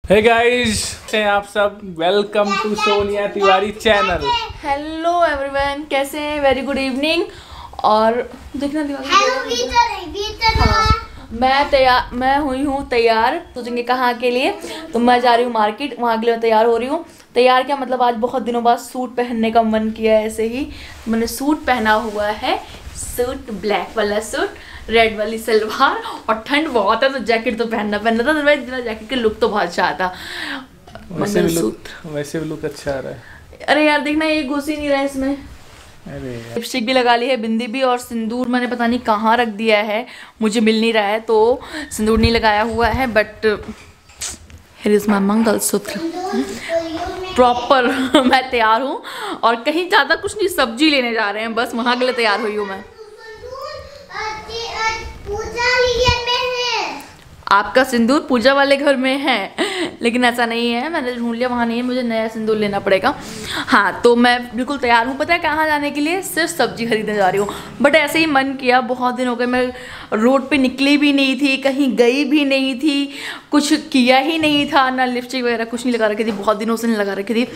हे guys, आप सब welcome to Sonia Tiwari channel. Hello everyone, कैसे हैं? Very good evening. और देखना मैं हुई हूँ तैयार। सोचेंगे कहाँ के लिए, तो मैं जा रही हूँ मार्केट, वहाँ के लिए मैं तैयार हो रही हूँ। तैयार क्या मतलब, आज बहुत दिनों बाद सूट पहनने का मन किया है। ऐसे ही मैंने सूट पहना हुआ है, सूट ब्लैक वाला सूट, रेड वाली सलवार, और ठंड बहुत है तो जैकेट तो पहनना था। अदरवाइज बिना जैकेट के लुक तो बहुत अच्छा आता। वैसे भी लुक अच्छा आ रहा है। अरे यार देखना, ये घुस ही नहीं रहा है इसमें। अरे यार, लिपस्टिक भी लगा ली है, बिंदी भी, और सिंदूर मैंने पता नहीं कहाँ रख दिया है, मुझे मिल नहीं रहा है, तो सिंदूर नहीं लगाया हुआ है। But here is my mangalsutra proper. मैं तैयार हूँ और कहीं ज़्यादा कुछ नहीं, सब्जी लेने जा रहे हैं बस, वहाँ के लिए तैयार हुई हूँ मैं। आपका सिंदूर पूजा वाले घर में है, लेकिन ऐसा नहीं है, मैंने ढूंढ लिया, वहाँ नहीं है, मुझे नया सिंदूर लेना पड़ेगा। हाँ, तो मैं बिल्कुल तैयार हूँ। पता है कहाँ जाने के लिए? सिर्फ सब्जी खरीदने जा रही हूँ। बट ऐसे ही मन किया, बहुत दिन हो गए, मैं रोड पे निकली भी नहीं थी, कहीं गई भी नहीं थी, कुछ किया ही नहीं था, ना लिपस्टिक वगैरह कुछ नहीं लगा रखी थी, बहुत दिनों से नहीं लगा रखी थी।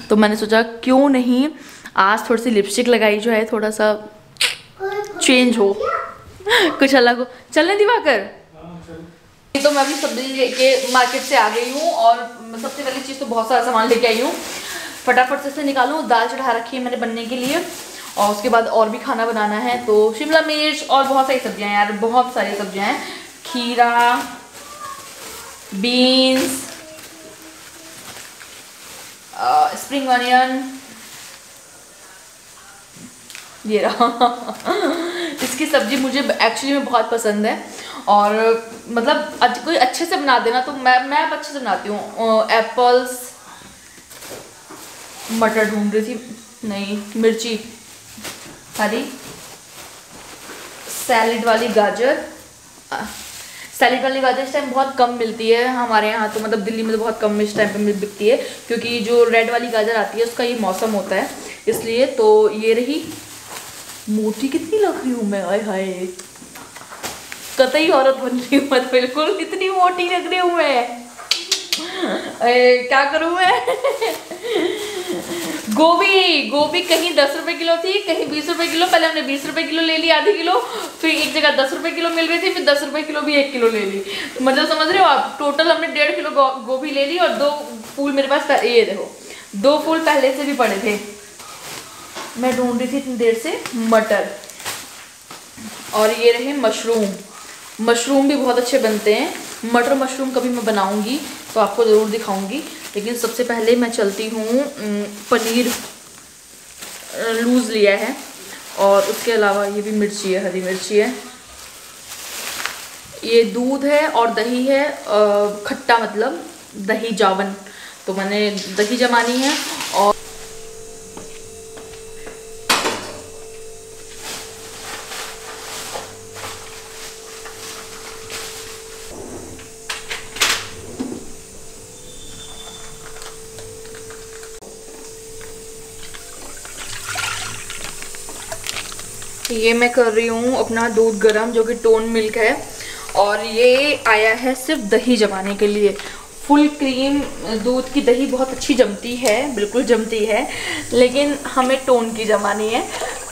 तो मैंने सोचा क्यों नहीं आज थोड़ी सी लिपस्टिक लगाई जो है, थोड़ा सा चेंज हो, कुछ अलग हो। चलने दिवाकर। तो मैं भी सब्जी लेके मार्केट से आ गई हूँ, और सबसे पहली चीज़ तो बहुत सारा सामान लेके आई हूँ। फटाफट से निकालूँ। दाल चढ़ा रखी है मैंने बनने के लिए, और उसके बाद और भी खाना बनाना है, तो शिमला मिर्च और बहुत सारी सब्जियाँ हैं यार, बहुत सारी सब्जियाँ हैं। खीरा, बीन्स, स्प्रिंग अनियन, ये रहा। इसकी सब्जी मुझे एक्चुअली में बहुत पसंद है, और मतलब कोई अच्छे से बना देना तो मैं अच्छे से बनाती हूँ। एप्पल्स, मटर ढूंढ रही थी, नहीं, मिर्ची हरी, सैलेड वाली गाजर। सैलेड वाली गाजर इस टाइम बहुत कम मिलती है हमारे यहाँ, तो मतलब दिल्ली में तो बहुत कम इस टाइम पे बिकती है, क्योंकि जो रेड वाली गाजर आती है उसका ये मौसम होता है, इसलिए। तो ये रही। मोटी कितनी लग रही हूँ मैं, आय हाय, कतई औरत बन रही हूँ मैं, बिल्कुल इतनी मोटी लग रही हूँ मैं। क्या करूँ मैं? गोभी कहीं 10 रुपए किलो थी, कहीं 20 रुपए किलो। पहले हमने 20 रुपए किलो ले ली, आधी किलो, फिर एक जगह 10 रुपए किलो मिल रही थी, फिर 10 रुपए किलो भी 1 किलो ले ली। मतलब समझ रहे हो आप, टोटल हमने 1.5 किलो गोभी ले ली, और 2 फूल मेरे पास, ये देखो 2 फूल पहले से भी पड़े थे। मैं ढूंढ रही थी इतनी देर से मटर, और ये रहे मशरूम भी बहुत अच्छे बनते हैं। मटर मशरूम कभी मैं बनाऊंगी तो आपको ज़रूर दिखाऊंगी, लेकिन सबसे पहले मैं चलती हूँ। पनीर लूज़ लिया है, और उसके अलावा ये भी मिर्ची है, हरी मिर्ची है, ये दूध है और दही है, खट्टा मतलब दही जावन, तो मैंने दही जमानी है। और ये मैं कर रही हूँ अपना दूध गरम, जो कि टोन मिल्क है, और ये आया है सिर्फ दही जमाने के लिए। फुल क्रीम दूध की दही बहुत अच्छी जमती है, बिल्कुल जमती है, लेकिन हमें टोन की जमानी है।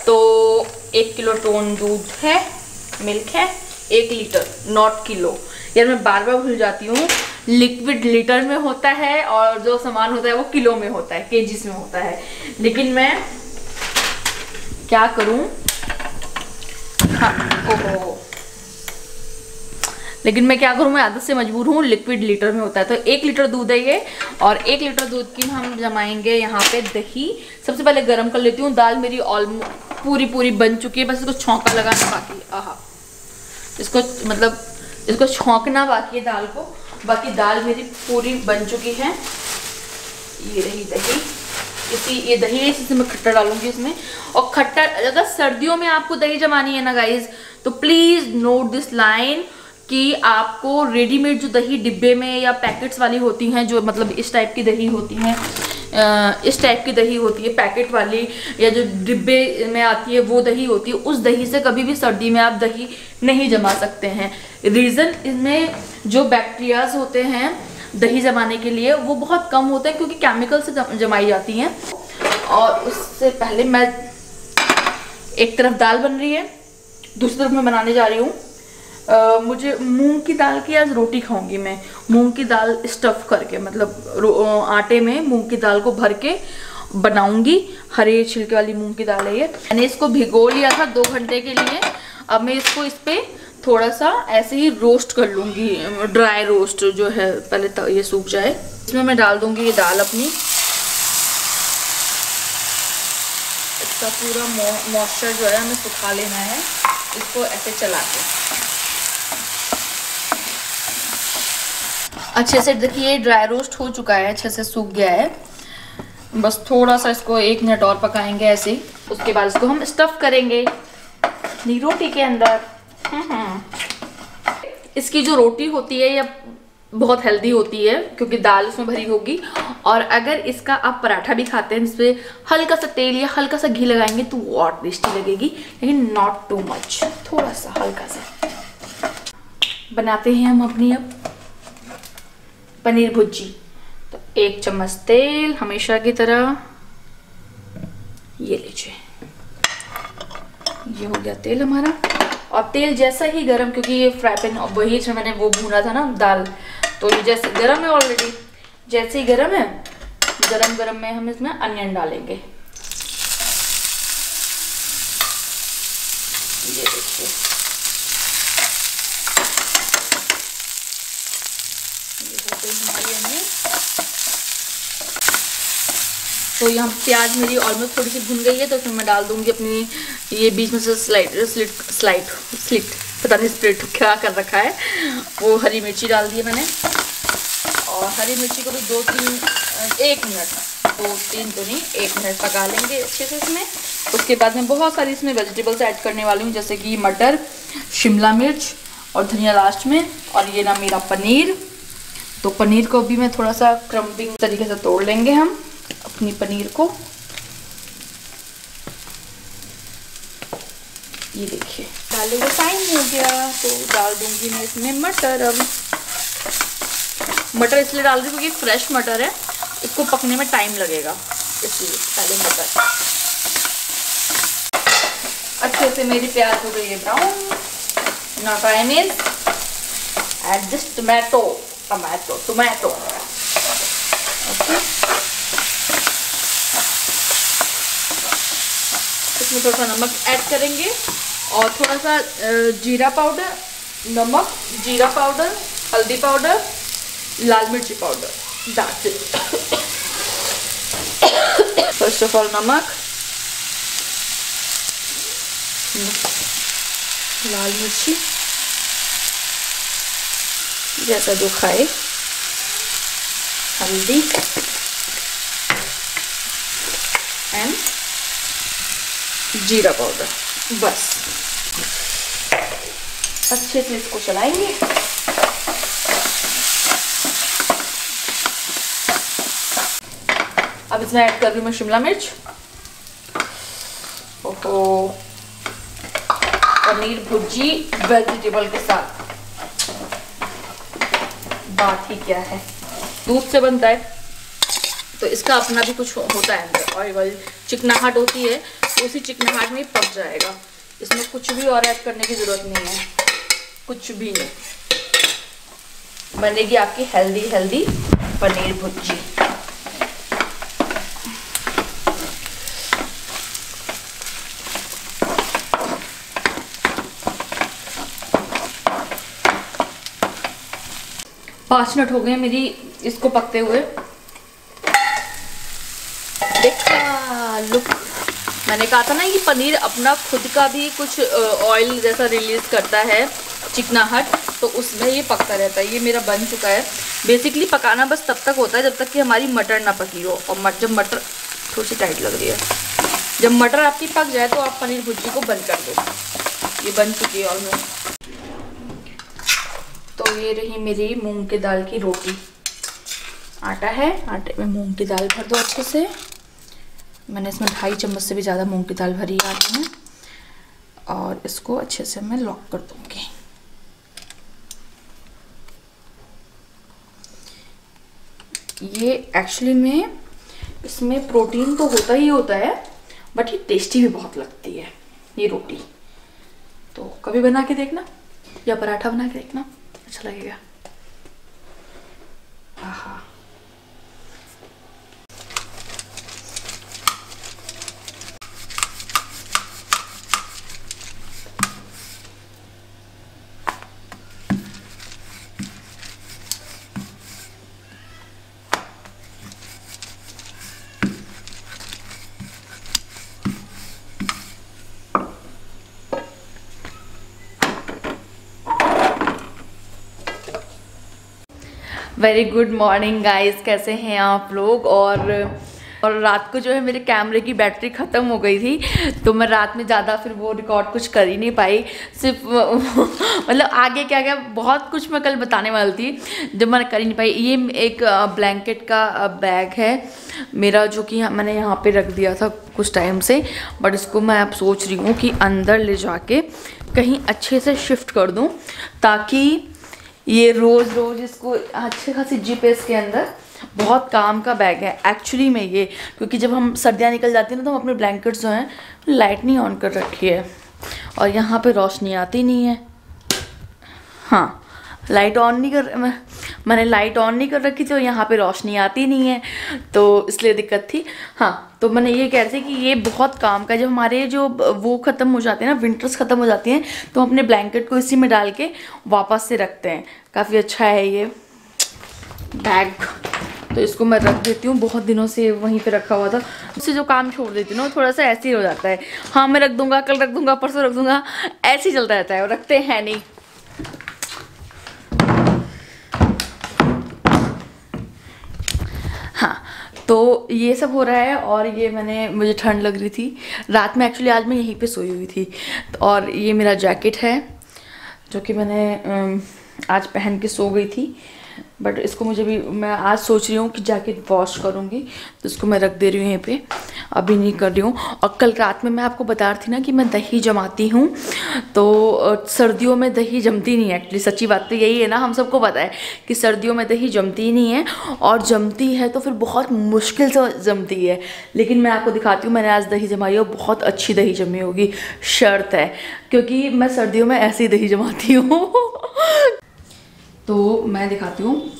तो 1 किलो टोन दूध है, मिल्क है, 1 लीटर, नॉट किलो। यार मैं बार बार भूल जाती हूँ, लिक्विड लीटर में होता है और जो सामान होता है वो किलो में होता है, केजीस में होता है, लेकिन मैं क्या करूँ। हाँ, ओहो, लेकिन मैं क्या करूँ, मैं आदत से मजबूर हूँ, लिक्विड लीटर में होता है। तो 1 लीटर दूध है ये, और 1 लीटर दूध की हम जमाएंगे यहाँ पे दही। सबसे पहले गरम कर लेती हूँ। दाल मेरी पूरी बन चुकी है, बस इसको छौंका लगाना बाकी है। आहा, इसको छौंकना बाकी है दाल को, बाकी दाल मेरी पूरी बन चुकी है। ये रही दही, ये दही है, इसी मैं खट्टा डालूंगी इसमें। और खट्टा, अगर सर्दियों में आपको दही जमानी है ना गाइज, तो प्लीज नोट दिस लाइन कि आपको रेडीमेड जो दही डिब्बे में या पैकेट्स वाली होती हैं, जो मतलब इस टाइप की दही होती हैं, इस टाइप की दही होती है पैकेट वाली, या जो डिब्बे में आती है वो दही होती है, उस दही से कभी भी सर्दी में आप दही नहीं जमा सकते हैं। रीज़न, इसमें जो बैक्टीरियाज होते हैं दही जमाने के लिए, वो बहुत कम होते हैं क्योंकि केमिकल से जमाई जाती हैं। और उससे पहले मैं एक तरफ दाल बन रही है, दूसरी तरफ मैं बनाने जा रही हूँ मुझे मूंग की दाल की आज रोटी खाऊंगी मैं। मूंग की दाल स्टफ करके, मतलब आटे में मूंग की दाल को भर के बनाऊंगी। हरे छिलके वाली मूंग की दाल है ये। मैंने इसको भिगो लिया था 2 घंटे के लिए। अब मैं इसको इस पे थोड़ा सा ऐसे ही रोस्ट कर लूंगी, ड्राई रोस्ट जो है, पहले तो ये सूख जाए। इसमें मैं डाल दूंगी ये दाल अपनी। इसका पूरा मॉइस्चर जो है हमें सुखा लेना है, इसको ऐसे चला के अच्छे से। देखिए ड्राई रोस्ट हो चुका है, अच्छे से सूख गया है। बस थोड़ा सा इसको 1 मिनट और पकाएंगे ऐसे ही। उसके बाद इसको हम स्टफ करेंगे रोटी के अंदर। इसकी जो रोटी होती है ये बहुत हेल्दी होती है क्योंकि दाल उसमें भरी होगी। और अगर इसका आप पराठा भी खाते हैं, इसमें हल्का सा तेल या हल्का सा घी लगाएंगे तो और टेस्टी लगेगी, लेकिन नॉट टू मच, थोड़ा सा हल्का सा। बनाते हैं हम अपनी अब पनीर भुर्जी। तो 1 चम्मच तेल हमेशा की तरह, ये लीजिए, ये हो गया तेल हमारा। और तेल जैसा ही गरम, क्योंकि ये फ्राई पैन वही जो मैंने वो भूना था ना दाल, तो ये जैसे गरम है ऑलरेडी, जैसे ही गरम है, गरम गरम में हम इसमें अनियन डालेंगे। ये देखिए, ये हो गई हमारी अनियन। तो यहाँ प्याज मेरी ऑलमोस्ट थोड़ी सी भुन गई है, तो फिर मैं डाल दूंगी अपनी ये बीच में से स्लिट पता नहीं स्प्लिट क्या कर रखा है, वो हरी मिर्ची डाल दी है मैंने। और हरी मिर्ची को भी 1 मिनट 2-3 तो नहीं 1 मिनट पका लेंगे अच्छे से इसमें। उसके बाद मैं बहुत सारी इसमें वेजिटेबल्स ऐड करने वाली हूँ, जैसे कि मटर, शिमला मिर्च और धनिया लास्ट में। और ये ना मेरा पनीर, तो पनीर को भी मैं थोड़ा सा क्रम्बिंग तरीके से तोड़ लेंगे हम अपनी पनीर को। ये देखिए डाले हुए टाइम हो गया, तो डाल दूंगी मैं इसमें मटर। अब मटर इसलिए डाल रही हूँ क्योंकि फ्रेश मटर है, इसको पकने में टाइम लगेगा, इसलिए पहले मटर। अच्छे से मेरी प्याज हो गई है brown. Now time is add this tomato. Okay, इसमें थोड़ा सा नमक ऐड करेंगे और थोड़ा सा जीरा पाउडर, नमक, जीरा पाउडर, हल्दी पाउडर, लाल मिर्ची powder, that's it. First of all नमक, लाल मिर्ची, जैसा जो खाए, हल्दी एंड जीरा पाउडर। बस अच्छे से इसको चलाएंगे। अब इसमें ऐड कर रही हूँ मैं शिमला मिर्च। ओहो, पनीर भुर्जी वेजिटेबल के साथ, बात ही क्या है। दूध से बनता है तो इसका अपना भी कुछ होता है, अंदर ऑयल चिकनाहट होती है, उसी चिकनाहट में ही पक जाएगा। इसमें कुछ भी और ऐड करने की ज़रूरत नहीं है, कुछ भी नहीं। बनेगी आपकी हेल्दी पनीर भुर्जी। पाँच मिनट हो गए मेरी इसको पकते हुए। देखा लुक, मैंने कहा था ना कि पनीर अपना खुद का भी कुछ ऑयल जैसा रिलीज करता है, चिकनाहट, तो उसमें ये पकता रहता है। ये मेरा बन चुका है। बेसिकली पकाना बस तब तक होता है जब तक कि हमारी मटर ना पकी हो। और जब मटर थोड़ी सी टाइट लग रही है, जब मटर आपकी पक जाए तो आप पनीर भुर्जी को बंद कर दो। ये बन चुकी है ऑलमोस्ट। तो ये रही मेरी मूंग की दाल की रोटी। आटा है, आटे में मूंग की दाल भर दो अच्छे से। मैंने इसमें 2.5 चम्मच से भी ज़्यादा मूंग की दाल भरी है आटे में। और इसको अच्छे से मैं लॉक कर दूँगी। ये एक्चुअली में इसमें प्रोटीन तो होता ही होता है, बट ये टेस्टी भी बहुत लगती है ये रोटी। तो कभी बना के देखना या पराठा बना के देखना, अच्छा लगेगा। आहा, वेरी गुड मॉर्निंग गाइस, कैसे हैं आप लोग। और रात को जो है मेरे कैमरे की बैटरी ख़त्म हो गई थी, तो मैं रात में ज़्यादा फिर वो रिकॉर्ड कुछ कर ही नहीं पाई। सिर्फ मतलब आगे क्या क्या बहुत कुछ मैं कल बताने वाली थी, जब मैं कर ही नहीं पाई। ये एक ब्लैंकेट का बैग है मेरा, जो कि मैंने यहाँ पे रख दिया था कुछ टाइम से, बट इसको मैं अब सोच रही हूँ कि अंदर ले जाके कहीं अच्छे से शिफ्ट कर दूँ, ताकि ये रोज़ रोज़ इसको अच्छे खासी जीपीएस के अंदर। बहुत काम का बैग है एक्चुअली में ये, क्योंकि जब हम सर्दियाँ निकल जाती हैं ना, तो हम अपने ब्लैंकेट्स जो हैं लाइट नहीं ऑन कर रखी है, और यहाँ पे रोशनी आती नहीं है। हाँ, लाइट ऑन नहीं कर, मैंने लाइट ऑन नहीं कर रखी थी और यहाँ पे रोशनी आती नहीं है, तो इसलिए दिक्कत थी। हाँ, तो मैंने ये कह रही थी कि ये बहुत काम का, जब हमारे जो वो ख़त्म हो जाते हैं ना, विंटर्स ख़त्म हो जाती हैं, तो हम अपने ब्लैंकेट को इसी में डाल के वापस से रखते हैं। काफ़ी अच्छा है ये बैग, तो इसको मैं रख देती हूँ। बहुत दिनों से वहीं पे रखा हुआ था, उससे जो काम छोड़ देती हूँ ना, थोड़ा सा ऐसे ही हो जाता है। हाँ, मैं रख दूँगा, कल रख दूँगा, परसों रख दूँगा, ऐसे ही चलता रहता है, रखते हैं नहीं। हाँ, तो ये सब हो रहा है। और ये मुझे ठंड लग रही थी रात में, एक्चुअली आज मैं यहीं पे सोई हुई थी। और ये मेरा जैकेट है जो कि मैंने आज पहन के सो गई थी, बट इसको मैं आज सोच रही हूँ कि जैकेट वॉश करूँगी, तो इसको मैं रख दे रही हूँ यहीं पे, अभी नहीं कर रही हूँ। और कल रात में मैं आपको बता रही थी ना कि मैं दही जमाती हूँ, तो सर्दियों में दही जमती नहीं है। एक्चुअली सच्ची बात तो यही है ना, हम सबको पता है कि सर्दियों में दही जमती नहीं है, और जमती है तो फिर बहुत मुश्किल से जमती है। लेकिन मैं आपको दिखाती हूँ, मैंने आज दही जमाई और बहुत अच्छी दही जमी होगी, शर्त है, क्योंकि मैं सर्दियों में ऐसी दही जमाती हूँ। तो मैं दिखाती हूँ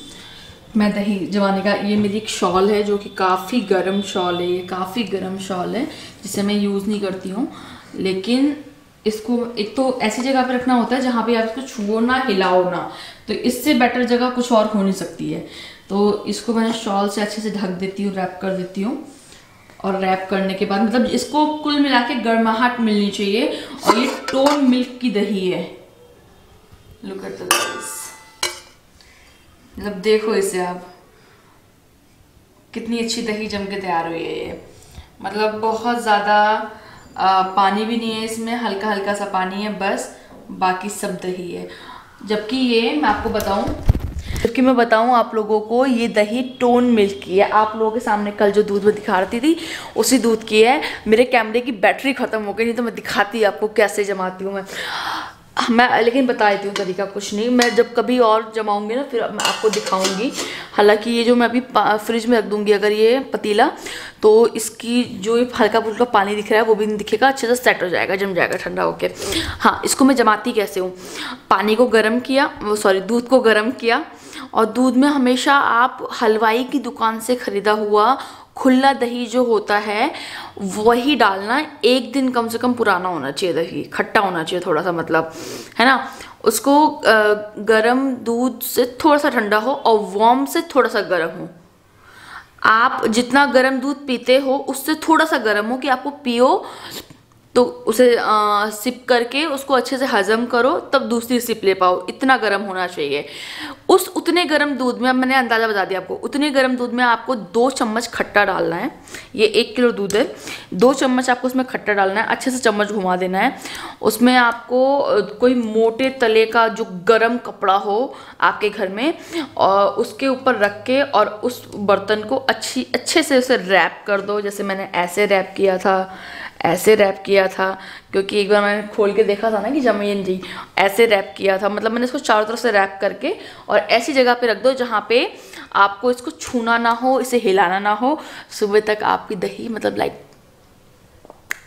मैं दही जमाने का। ये मेरी एक शॉल है जो कि काफ़ी गर्म शॉल है, ये काफ़ी गर्म शॉल है जिसे मैं यूज़ नहीं करती हूँ, लेकिन इसको एक तो ऐसी जगह पे रखना होता है जहाँ पे आप इसको छुओ ना, हिलाओ ना, तो इससे बेटर जगह कुछ और हो नहीं सकती है। तो इसको मैं शॉल से अच्छे से ढक देती हूँ, रैप कर देती हूँ, और रैप करने के बाद मतलब इसको कुल मिला के गर्माहट मिलनी चाहिए। और ये टोन मिल्क की दही है, लुक एट द गाइस, मतलब देखो इसे आप, कितनी अच्छी दही जम के तैयार हुई है ये। मतलब बहुत ज़्यादा पानी भी नहीं है इसमें, हल्का हल्का सा पानी है बस, बाकी सब दही है। जबकि मैं बताऊं आप लोगों को, ये दही टोन मिल्क की है। आप लोगों के सामने कल जो दूध में दिखा रही थी उसी दूध की है। मेरे कैमरे की बैटरी ख़त्म हो गई, नहीं तो मैं दिखाती आपको कैसे जमाती हूँ मैं लेकिन बता देती हूँ तरीका, कुछ नहीं। मैं जब कभी और जमाऊंगी ना, फिर मैं आपको दिखाऊंगी। हालांकि ये जो मैं अभी फ्रिज में रख दूंगी अगर ये पतीला, तो इसकी जो हल्का फुल्का पानी दिख रहा है वो भी नहीं दिखेगा, अच्छे से सेट हो जाएगा, जम जाएगा ठंडा होके। हाँ, इसको मैं जमाती कैसे हूँ, पानी को गर्म किया, दूध को गर्म किया, और दूध में हमेशा आप हलवाई की दुकान से ख़रीदा हुआ खुला दही जो होता है वही डालना। एक दिन कम से कम पुराना होना चाहिए दही, खट्टा होना चाहिए थोड़ा सा, मतलब है ना। उसको गरम दूध से थोड़ा सा ठंडा हो और वार्म से थोड़ा सा गर्म हो। आप जितना गर्म दूध पीते हो उससे थोड़ा सा गर्म हो कि आपको पियो, तो उसे सिप करके उसको अच्छे से हजम करो, तब दूसरी सिप ले पाओ, इतना गर्म होना चाहिए। उतने गर्म दूध में, अब मैंने अंदाज़ा बता दिया आपको, उतने गर्म दूध में आपको 2 चम्मच खट्टा डालना है। ये 1 किलो दूध है, 2 चम्मच आपको उसमें खट्टा डालना है, अच्छे से चम्मच घुमा देना है। उसमें आपको कोई मोटे तले का जो गर्म कपड़ा हो आपके घर में, और उसके ऊपर रख के और उस बर्तन को अच्छे से उसे रैप कर दो। जैसे मैंने ऐसे रैप किया था, ऐसे रैप किया था, क्योंकि एक बार मैंने खोल के देखा था ना कि जमीन जी ऐसे रैप किया था। मतलब मैंने इसको चारों तरफ से रैप करके और ऐसी जगह पे रख दो जहाँ पे आपको इसको छूना ना हो, इसे हिलाना ना हो। सुबह तक आपकी दही मतलब लाइक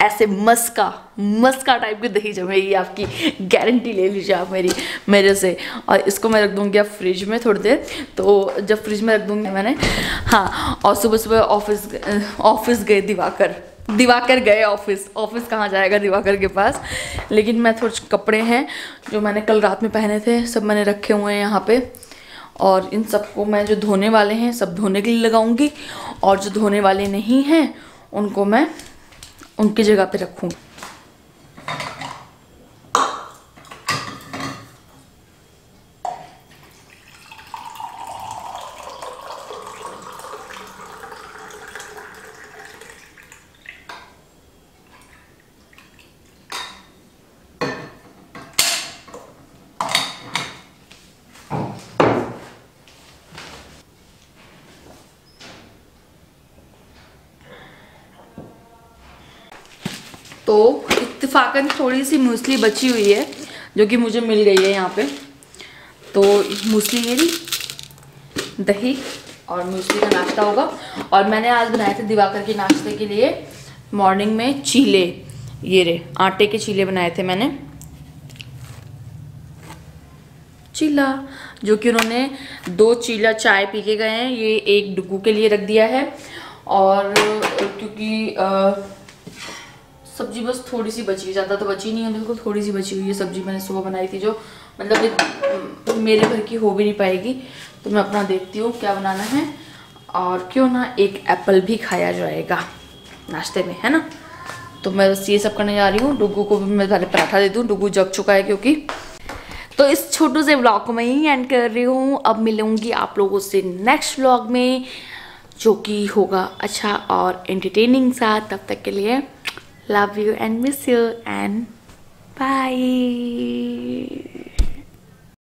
ऐसे मस्का टाइप की दही जमेगी आपकी, गारंटी ले लीजिए आप मेरे से। और इसको मैं रख दूँगी अब फ्रिज में थोड़ी देर। तो जब फ्रिज में रख दूँगी मैंने, हाँ, और सुबह सुबह ऑफिस गए दिवाकर गए ऑफिस कहाँ जाएगा दिवाकर के पास। लेकिन मैं थोड़े कपड़े हैं जो मैंने कल रात में पहने थे, सब मैंने रखे हुए हैं यहाँ पे, और इन सबको मैं जो धोने वाले हैं सब धोने के लिए लगाऊंगी, और जो धोने वाले नहीं हैं उनको मैं उनकी जगह पे रखूँगी। तो इत्तेफाकन थोड़ी सी मूसली बची हुई है जो कि मुझे मिल गई है यहाँ पे। तो मूसली ये रही, दही और मूसली का नाश्ता होगा। और मैंने आज बनाए थे दिवाकर के नाश्ते के लिए मॉर्निंग में चीले, ये रे आटे के चीले बनाए थे मैंने, चीला, जो कि उन्होंने 2 चीला चाय पी के गए हैं। ये एक डुगू के लिए रख दिया है, और क्योंकि सब्जी बस थोड़ी सी बची, ज़्यादा तो बची नहीं है, बिल्कुल थोड़ी सी बची हुई है सब्जी। मैंने सुबह बनाई थी जो मतलब मेरे भर की हो भी नहीं पाएगी, तो मैं अपना देखती हूँ क्या बनाना है। और क्यों ना एक एप्पल भी खाया जाएगा नाश्ते में, है ना। तो मैं बस ये सब करने जा रही हूँ। डुगू को भी मैं पहले पराठा दे दूँ, डुगू जग चुका है क्योंकि। तो इस छोटू से व्लॉग को मैं यही एंड कर रही हूँ। अब मिलूँगी आप लोगों से नेक्स्ट व्लॉग में, जो कि होगा अच्छा और एंटरटेनिंग सा। तब तक के लिए love you and miss you and bye.